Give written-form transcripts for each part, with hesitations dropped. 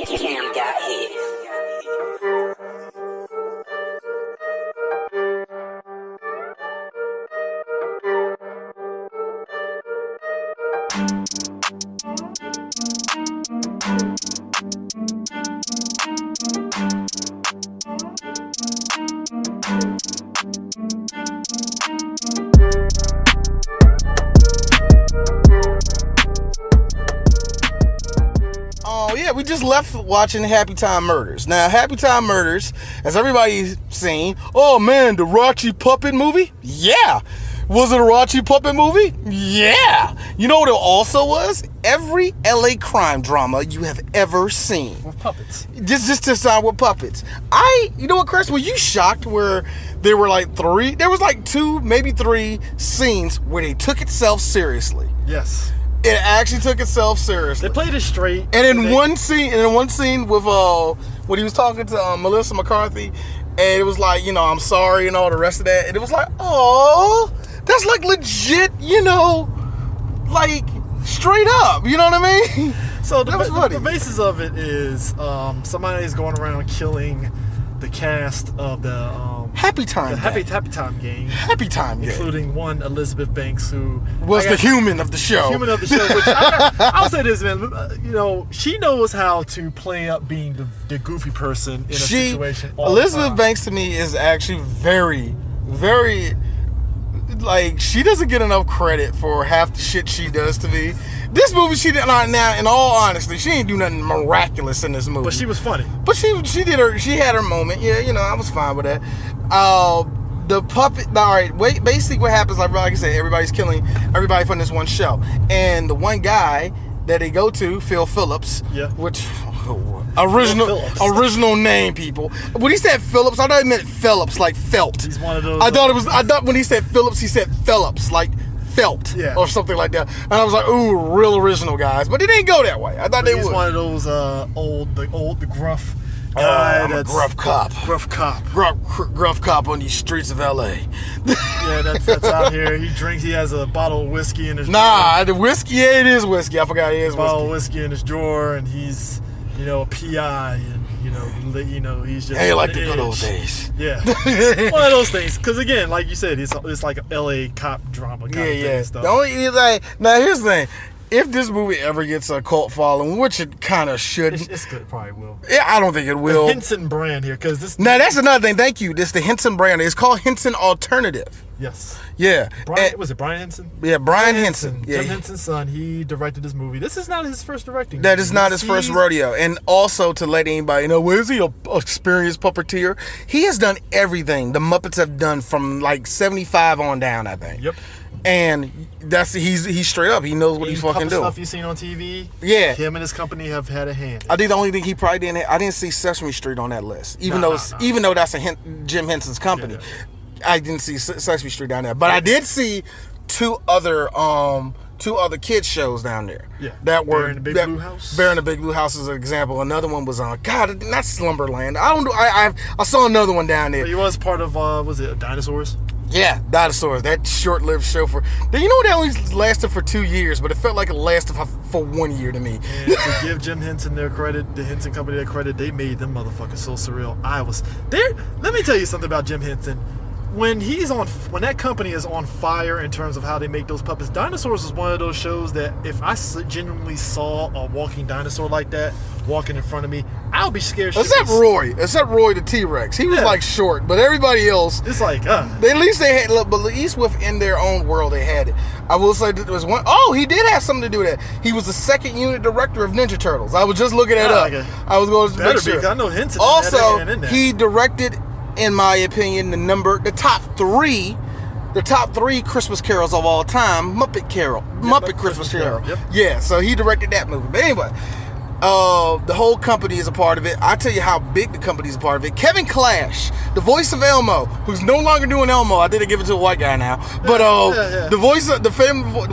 Cam got hit. Oh yeah, we just left watching Happytime Murders. Now, Happytime Murders, as everybody's seen, oh man, the Rachi puppet movie? Yeah. Was it a Rachi puppet movie? Yeah. You know what it also was? Every LA crime drama you have ever seen. With puppets. Just to sound with puppets. You know what, Chris, were you shocked where there were like there was like 2, maybe 3 scenes where they took itself seriously? Yes. It actually took itself seriously. They played it straight. And in one scene with when he was talking to Melissa McCarthy, and it was like, you know, I'm sorry and all the rest of that, and it was like, oh, that's like legit, you know, like straight up, you know what I mean? So the basis of it is somebody is going around killing the cast of the Happytime gang. Happytime gang. Including one Elizabeth Banks, who was the human of the show. Which I'll say this, man. You know, she knows how to play up being the goofy person in a situation. Elizabeth Banks to me is actually very, very, like, she doesn't get enough credit for half the shit she does to me. This movie, she did not. Now, in all honesty, she ain't do nothing miraculous in this movie. But she was funny. But she had her moment. Yeah, you know, I was fine with that. The puppet. All right, wait. Basically, what happens? Like I said, everybody's killing everybody from this one show, and the one guy that they go to, Phil Phillips. Yeah. Which original name, people. When he said Phillips, I thought he meant Phillips, like felt. He's one of those. I thought when he said Phillips, he said Phillips, like felt, or something like that. And I was like, ooh, real original, guys. But it didn't go that way. I thought they would. He's one of those the gruff guy. I'm a gruff cop. Gruff cop. Gruff cop on these streets of LA. Yeah, that's out here. He drinks. He has a bottle of whiskey in his drawer. The whiskey. Yeah, it is whiskey. I forgot it is whiskey. Bottle of whiskey in his drawer, and he's, you know, a PI, and you know, he's just. Hey, like the good old days. Yeah, one of those things. Because again, like you said, it's like a LA cop drama kind of thing and stuff. The only now here's the thing. If this movie ever gets a cult following, which it kind of should, it's good. It probably will. Yeah, I don't think it will. The Henson brand here, because this. Now that's another thing. Thank you. This the Henson brand. It's called Henson Alternative. Yes. Yeah. Was it Brian Henson? Yeah, Brian Henson. Yeah. Jim Henson's son. He directed this movie. This is not his first directing. That is not his first rodeo. And also to let anybody know, is he an experienced puppeteer? He has done everything the Muppets have done from like 75 on down, I think. Yep. And he's straight up. He knows what he's fucking doing. Stuff you've seen on TV. Yeah. Him and his company have had a hand. I think the only thing he probably didn't. I didn't see Sesame Street on that list, even though that's Jim Henson's company. Yeah. I didn't see Sesame Street down there, but I did see two other kids shows down there. Yeah. That were Bear in the Big Blue House. Bear in the Big Blue House is an example. Another one was on not Slumberland. I don't know. I saw another one down there. He was part of was it Dinosaurs? Yeah, Dinosaurs. That short-lived show for. You know, that only lasted for 2 years, but it felt like it lasted for 1 year to me. And to give Jim Henson their credit, the Henson Company their credit, they made them motherfuckers so surreal. Let me tell you something about Jim Henson. When that company is on fire in terms of how they make those puppets, Dinosaurs is one of those shows that if I genuinely saw a walking dinosaur like that walking in front of me, I would be scared. Except Roy the T-Rex. He was like short, but everybody else, it's like at least they had, but at least within their own world they had it. I will say there was one. Oh, he did have something to do with that. He was the second unit director of Ninja Turtles. I was just looking that up. I was going to make sure. I know Henson. Also, he directed, in my opinion, the top three Christmas carols of all time. Muppet Christmas Carol. Yep. Yeah, so he directed that movie. But anyway, the whole company is a part of it. I'll tell you how big the company is a part of it. Kevin Clash, the voice of Elmo, who's no longer doing Elmo. I did give it to a white guy now. But the voice of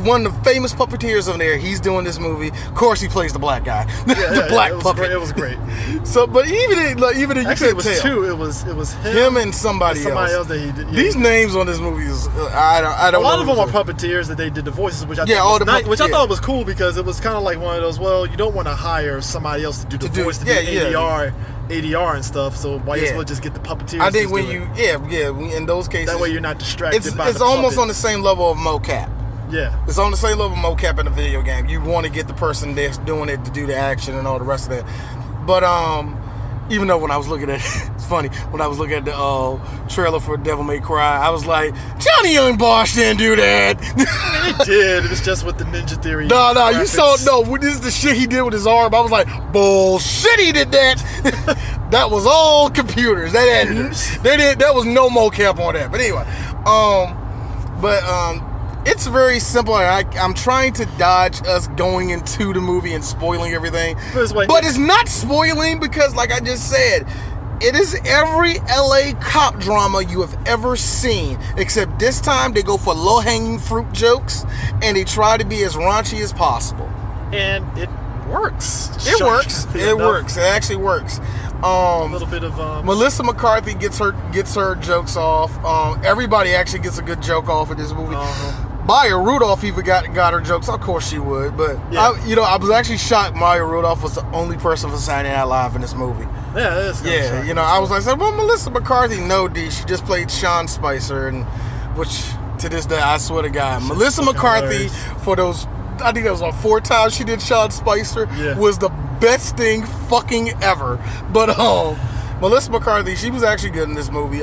one of the famous puppeteers on there, he's doing this movie. Of course, he plays the black guy, the black puppet. It was great. So, but even you actually, it was tell. two. It was him and somebody else that he did. Yeah. These names on this movie is I don't know. A lot of them are puppeteers that they did the voices, which I thought was cool because it was kind of like one of those. Well, you don't want to hire hire somebody else to do the voice, to do ADR and stuff. So why as well just get the puppeteers? I think when you, in those cases, that way you're not distracted. It's almost on the same level of mocap. Yeah, it's on the same level of mocap in a video game. You want to get the person that's doing it to do the action and all the rest of that. But even though when I was looking at it's funny, when I was looking at the trailer for Devil May Cry, I was like, Johnny Young Bosch didn't do that. I mean, it did. It was just with the Ninja Theory. No, graphics. you saw, this is the shit he did with his arm. I was like, bullshit, he did that. That was all computers. That was no mocap on that. But anyway, it's very simple, and I'm trying to dodge us going into the movie and spoiling everything. But it's not spoiling because, like I just said, it is every LA cop drama you have ever seen, except this time they go for low-hanging fruit jokes, and they try to be as raunchy as possible. And it works. It works. It works. It actually works. A little bit of Melissa McCarthy gets her jokes off. Everybody actually gets a good joke off in this movie. Maya Rudolph even got her jokes. Of course she would, but I was actually shocked Maya Rudolph was the only person for Saturday Night Live in this movie. Yeah, that's I was like, well, Melissa McCarthy, no, D. She just played Sean Spicer, and which to this day, I swear to God, Melissa McCarthy for those, I think that was 4 times she did Sean Spicer, was the best thing fucking ever. But Melissa McCarthy, she was actually good in this movie.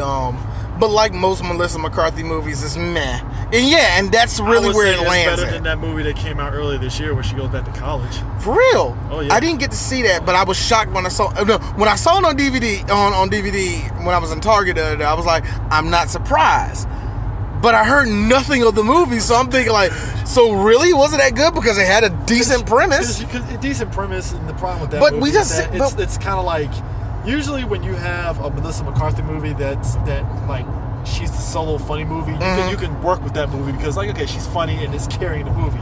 But like most Melissa McCarthy movies, it's meh. And that's really where it lands. Better than that movie that came out earlier this year where she goes back to college. For real? Oh yeah. I didn't get to see that, but I was shocked when I saw it on DVD. On DVD when I was in Target, I was like, I'm not surprised. But I heard nothing of the movie, so I'm thinking like, so really, wasn't that good because it had a decent premise? A decent premise, and the problem with that but movie is that it's kind of like, usually when you have a Melissa McCarthy movie that like she's the solo funny movie, you can work with that movie because like, okay, she's funny and it's carrying the movie.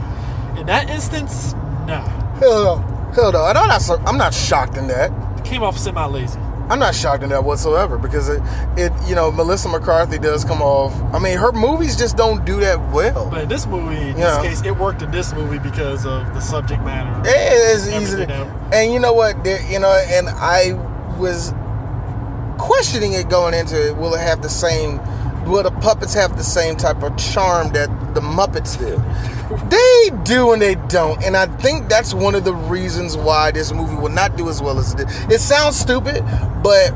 In that instance, nah. Hell no. I'm not shocked in that. It came off semi-lazy. I'm not shocked in that whatsoever because it Melissa McCarthy does come off. I mean, her movies just don't do that well. But in this movie, in this case, it worked in this movie because of the subject matter. It is easy. And you know what? And I was questioning it going into it. Will the puppets have the same type of charm that the Muppets do? They do and they don't. And I think that's one of the reasons why this movie will not do as well as it did. It sounds stupid, but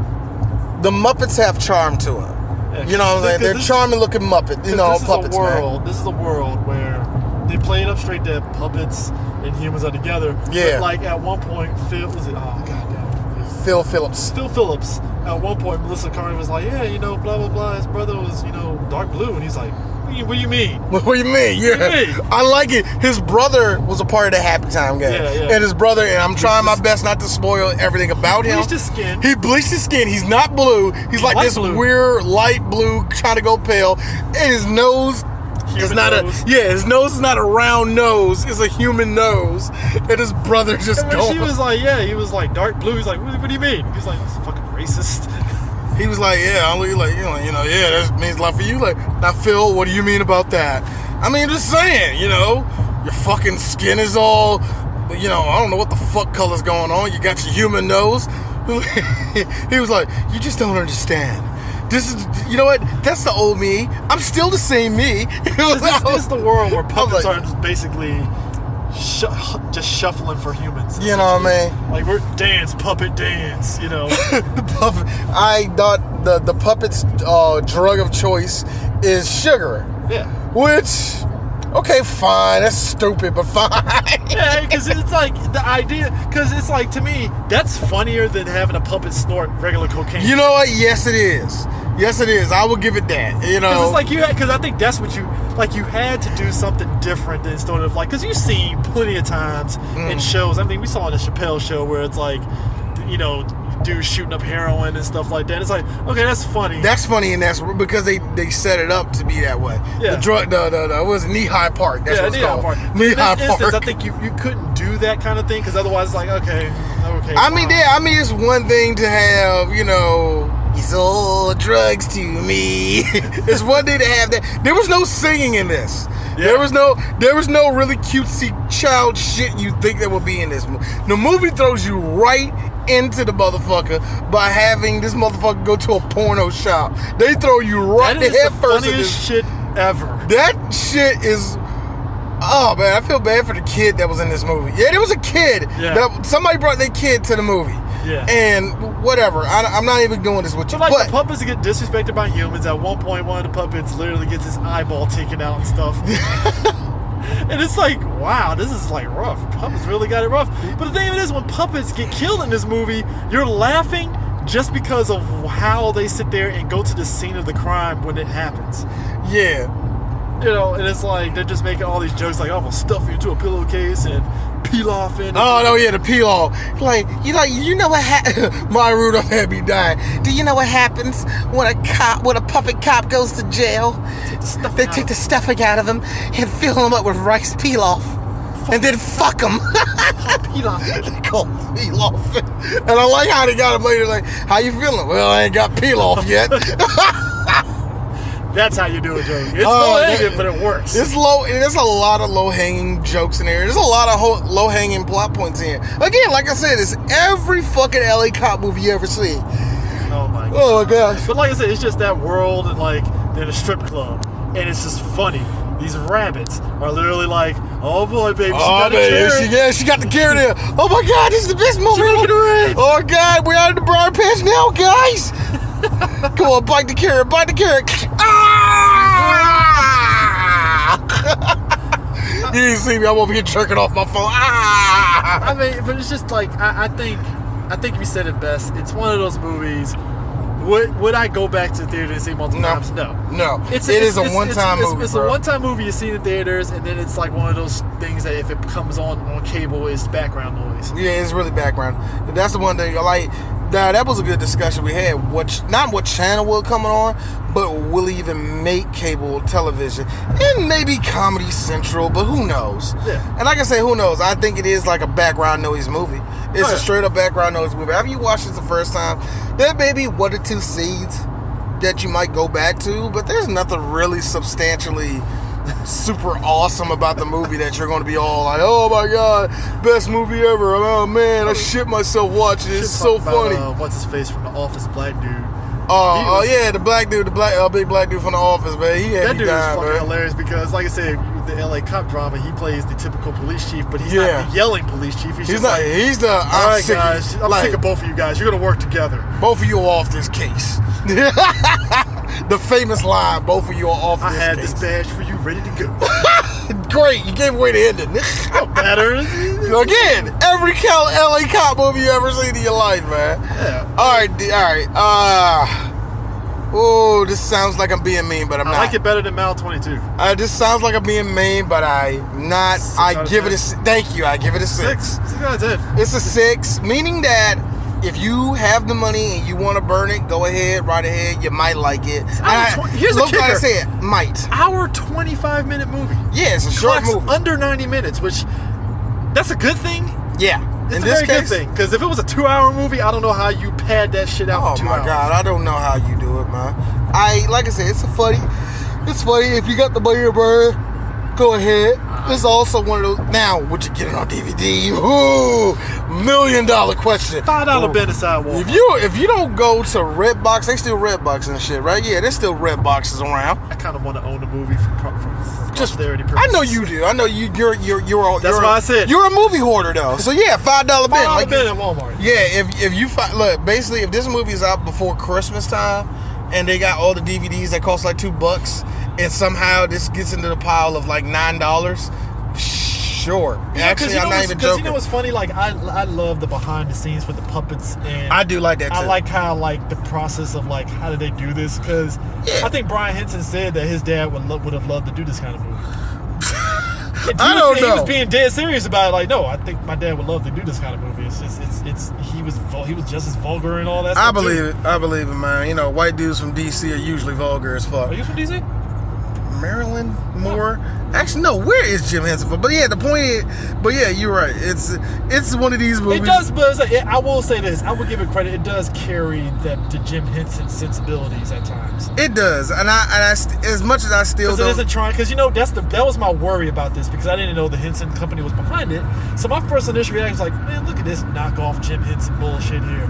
the Muppets have charm to them. Yeah, you know what I'm saying? They're charming looking Muppet, puppets, man. This is a world where they play it up straight that puppets and humans are together. Yeah. But like at one point, Phil Phillips. At one point, Melissa McCarthy was like, blah, blah, blah. His brother was, dark blue. And he's like, what do you mean? What do you mean? Yeah. What do you mean? I like it. His brother was a part of the Happytime game. Yeah. And his brother, and I'm trying my best not to spoil everything about him. He bleached his skin. He's not blue. He's like this weird light blue, trying to go pale. And his nose his nose is not a round nose. It's a human nose. And his brother just going. She was like, he was like dark blue. He's like, what do you mean? He's like, this fucking racist. He was like, that means a lot for you. Like, now Phil, what do you mean about that? I mean, just saying, your fucking skin is all, I don't know what the fuck color's going on. You got your human nose. He was like, you just don't understand. This is, you know what? That's the old me. I'm still the same me. This is the world where puppets are just basically just shuffling for humans. You know what I mean? Like, we're puppet dance, Puppet. I thought the puppet's drug of choice is sugar. Yeah. Which, okay, fine. That's stupid, but fine. Yeah, because it's like the idea. Because it's like, to me, that's funnier than having a puppet snort regular cocaine. You know what? Yes, it is. Yes, it is. I will give it that. Because it's like because I think that's what you had to do something different than sort of like, because you've seen plenty of times in shows. I mean, we saw in the Chappelle show where it's like, dudes shooting up heroin and stuff like that. It's like, okay, that's funny. That's funny, and that's because they set it up to be that way. Yeah. The drug, what was it, Knee High Park? That's what it's called. Knee High Park. I think you couldn't do that kind of thing because otherwise it's like, okay. I mean, it's one thing to have, You sold drugs to me. It's one day to have that. There was no singing in this. Yeah. There was no really cutesy child shit you think that would be in this movie. The movie throws you right into the motherfucker by having this motherfucker go to a porno shop. They throw you right That is head the first. funniest shit ever. That shit is. Oh man, I feel bad for the kid that was in this movie. Yeah, there was a kid. Yeah. That somebody brought their kid to the movie. Yeah. And whatever. I'm not even doing this with you. But like But the puppets get disrespected by humans. At one point, one of the puppets literally gets his eyeball taken out and stuff. And it's like, wow, this is like rough. Puppets really got it rough. But the thing of it is, when puppets get killed in this movie, you're laughing just because of how they sit there and go to the scene of the crime when it happens. yeah. You know, and it's like they're just making all these jokes like, I'm gonna stuff you into a pillowcase and peel off in. Oh no, yeah, the peel off. Like, you know what Maya Rudolph had me dying. Do you know what happens when a puppet cop goes to jail? They take the stuffing out of him and fill him up with rice pilaf. And then fuck him. Pilaf. They call him pilaf. And I like how they got him later, like, how you feeling? Well, I ain't got pilaf yet. That's how you do a joke. It's low-hanging, but it works. It's low. There's a lot of low-hanging jokes in there. There's a lot of low-hanging plot points in here. Again, like I said, it's every fucking LA cop movie you ever see. Oh my god. Oh my gosh. But like I said, it's just that world, and like they're in a strip club, and it's just funny. These rabbits are literally like, oh boy, baby, she got a carrot. She got the carrot there. Oh my god, this is the best movie. She making it right. Oh god, we're out of the briar patch now, guys. Come on, bite the carrot, bite the carrot. You didn't see me. I'm over here jerking off my phone. I mean, but it's just like I think you said it best. It's one of those movies. Would I go back to the theater and see multiple times? No. It is a one-time movie. It's a one-time movie you see in the theaters, and then it's like one of those things that if it comes on cable, it's background noise. Yeah, it's really background. That's the one thing I like. That was a good discussion we had. Not what channel will come on, but will even make cable television, and maybe Comedy Central, but who knows? Yeah. And like I say, who knows? I think it is like a background noise movie. It's a straight up background noise movie. After you watch this the first time, there may be one or two scenes that you might go back to, but there's nothing really substantially super awesome about the movie that you're going to be all like, oh my god, best movie ever. Oh man, I shit myself watching it. It's so funny. What's his face from The Office, black dude. Yeah, the black dude, big black dude from The Office, man. He had that me dude dying, is fucking man. hilarious because, like I said, the LA cop drama, he plays the typical police chief, but he's not the yelling police chief. He's not. like, He's the. all right, guys, I'm sick of both of you guys. You're gonna work together. Both of you are off this case. The famous line, both of you are off this case. I had this badge for you ready to go. Great, you gave away the ending. No matter. Again, every LA cop movie you ever seen in your life, man. Yeah. All right. Oh, this sounds like I'm being mean, but I'm not. I like it better than Mal 22. This sounds like I'm being mean, but I'm not. I give it a. Thank you. I give it a 6. 6 out of 10. It's a 6, meaning that if you have the money and you want to burn it, go ahead, right ahead. You might like it. Here's the kicker. Like I said, might. Hour 25-minute movie. Yeah, it's a short movie. Under 90 minutes, which that's a good thing. Yeah. It's a very good thing, because if it was a 2-hour movie, I don't know how you pad that shit out for 2 hours. Oh my god, I don't know how you do it, man. Like I said, it's funny if you got the money to burn, go ahead. It's also one of those. Now, would you get it on DVD? Ooh, $1 million question. $5 bed aside wall. If you don't go to Redbox, they still Redbox and shit, right? Yeah, there's still Redboxes around. I kind of want to own a movie from just posterity purposes. I know you do. I know you're. That's why I said you're a movie hoarder though. So yeah, $5 bed. $5 bed at Walmart. Yeah, if you find, look, basically, if this movie is out before Christmas time, and they got all the DVDs that cost like $2, and somehow this gets into the pile of like $9, sure. Yeah, actually, I'm not even joking. Because you know what's funny? Like I love the behind the scenes for the puppets, and I do like that too. I like how like the process of like how did they do this? Because I think Brian Henson said that his dad would have loved to do this kind of movie. I don't know. He was being dead serious about it. Like, no, I think my dad would love to do this kind of movie. He was just as vulgar and all that. I believe it, man. You know, white dudes from DC are usually vulgar as fuck. Are you from DC? Maryland more. Actually, no. Where is Jim Henson from? But yeah, the point is. But yeah, you're right. It's one of these movies. It does, but I will say this. I will give it credit. It does carry the Jim Henson sensibilities at times. It does, and I as much as I still don't. It isn't trying, because that was my worry about this, because I didn't know the Henson company was behind it. So my first initial reaction was like, man, look at this knockoff Jim Henson bullshit here.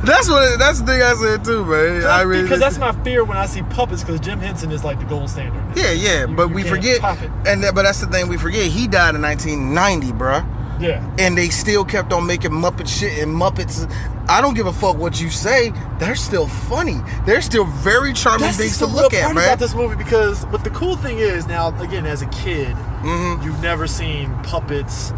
that's the thing I said too, man. Because that's my fear when I see puppets, because Jim Henson is like the gold standard. Yeah, but we forget, but that's the thing we forget. He died in 1990, bruh. Yeah. And they still kept on making Muppet shit, and Muppets, I don't give a fuck what you say, they're still funny. They're still very charming things to look at, man. About this movie, because but the cool thing is, now again, as a kid, you've never seen puppets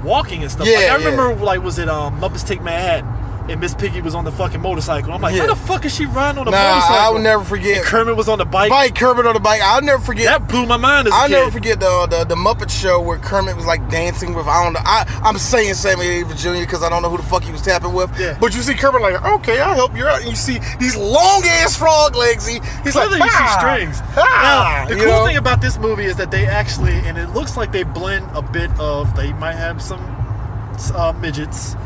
walking and stuff. I remember, was it Muppets Take Manhattan? And Miss Piggy was on the fucking motorcycle. I'm like, how the fuck is she riding on a motorcycle? I'll never forget. And Kermit was on the bike. Kermit on the bike. I'll never forget. That blew my mind as a kid. I'll never forget the Muppet Show where Kermit was like dancing with, I don't know. I'm saying Samuel Davis Jr. because I don't know who the fuck he was tapping with. Yeah. But you see Kermit like, okay, I'll help you out. And you see these long ass frog legs. He's like, you see strings. Now, the cool thing about this movie is that they actually, and it looks like they blend a bit of, they might have some midgets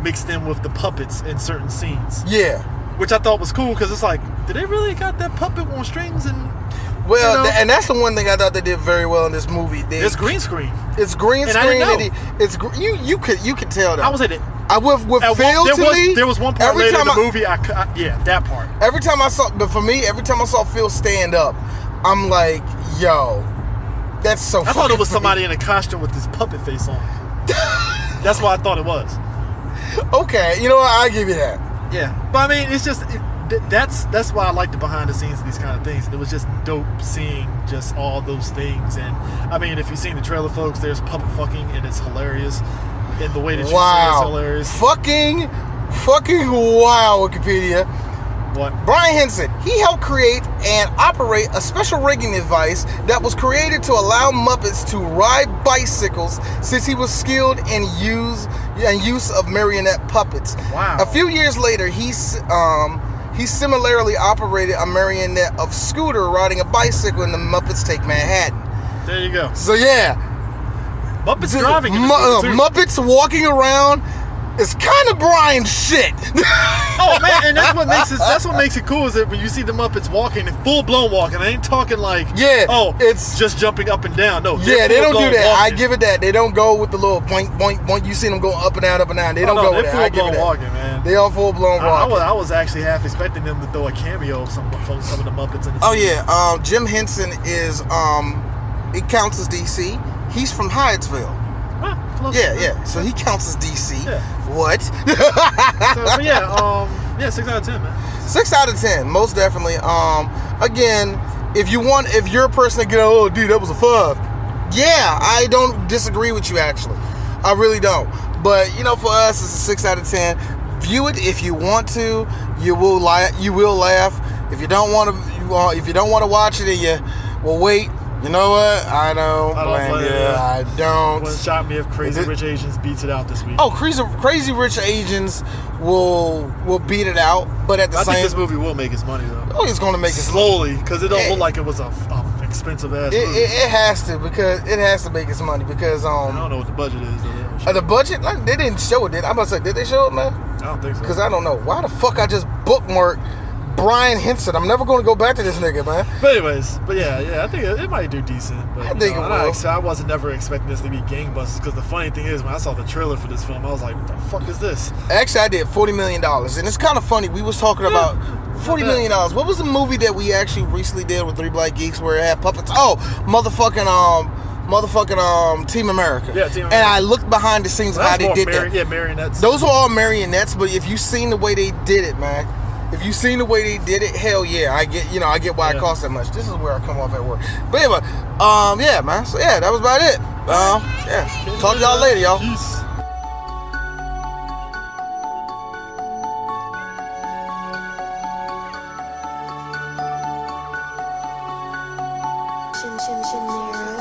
mixed in with the puppets in certain scenes. Yeah. Which I thought was cool, because it's like, did they really got that puppet on strings? And and that's the one thing I thought they did very well in this movie. It's green screen. It's green and screen. I didn't know. You could tell that. I was in it. There was one part later in the movie. That part. Every time I saw Phil stand up, I'm like, yo, that's so. I thought it was somebody in a costume with this puppet face on. That's what I thought it was. Okay, you know what? I'll give you that. Yeah, but I mean, it's just that's why I like the behind the scenes of these kind of things. And it was just dope seeing just all those things. And I mean, if you've seen the trailer, folks, there's puppet fucking, and it's hilarious. And the way that you say it's hilarious. Fucking wow, Wikipedia. What? Brian Henson, he helped create and operate a special rigging device that was created to allow Muppets to ride bicycles, since he was skilled in use of marionette puppets. Wow. A few years later, he similarly operated a marionette of Scooter riding a bicycle in the Muppets Take Manhattan. There you go. So yeah, Muppets driving. Muppets walking around. It's kind of Brian shit. Oh man, and that's what makes it cool, is that when you see the Muppets walking, full blown walking. I ain't talking like it's just jumping up and down. No, they don't do that. Walking. I give it that. They don't go with the little boink boink boink. You see them going up and down, up and down. They don't go with that. I give it that. Walking, man. They all full blown walking. I was actually half expecting them to throw a cameo of some of the Muppets in the scene. Yeah, Jim Henson is it counts as DC. He's from Hyattsville. Yeah. So he counts as DC. Yeah. What? 6 out of 10, man. 6 out of 10, most definitely. Again, if you're a person that get, dude, that was a 5. Yeah, I don't disagree with you, actually. I really don't. But for us, it's a 6 out of 10. View it if you want to. You will laugh. If you don't want to watch it, and you will wait. You know what? I don't blame you. I don't. Wouldn't shock me if Crazy Rich Asians beats it out this week. Oh, Crazy Rich Asians will beat it out, but at the same, I think this movie will make its money though. Oh, it's going to make it slowly, because it don't look like it was a expensive ass movie. It has to, because it has to make its money, because I don't know what the budget is. The budget? They didn't show it. I'm about to say, did they show it, man? I don't think so. Because I don't know why the fuck I just bookmarked Brian Henson. I'm never going to go back to this nigga, man. But anyways, I think it might do decent. But I think it will. I wasn't never expecting this to be gangbusters, because the funny thing is, when I saw the trailer for this film, I was like, what the fuck is this? Actually, I did $40 million. And it's kind of funny. We was talking about $40 million. What was the movie that we actually recently did with 3 Black Geeks where it had puppets? Oh, motherfucking Team America. Yeah, Team America. And I looked behind the scenes of how they did that. Yeah, marionettes. Those were all marionettes, but if you seen the way they did it, man. If you seen the way they did it, hell yeah, I get why it costs that much. This is where I come off at work. But anyway, yeah, man. So yeah, that was about it. Talk to y'all later, y'all. Peace. Chin, chin, chin,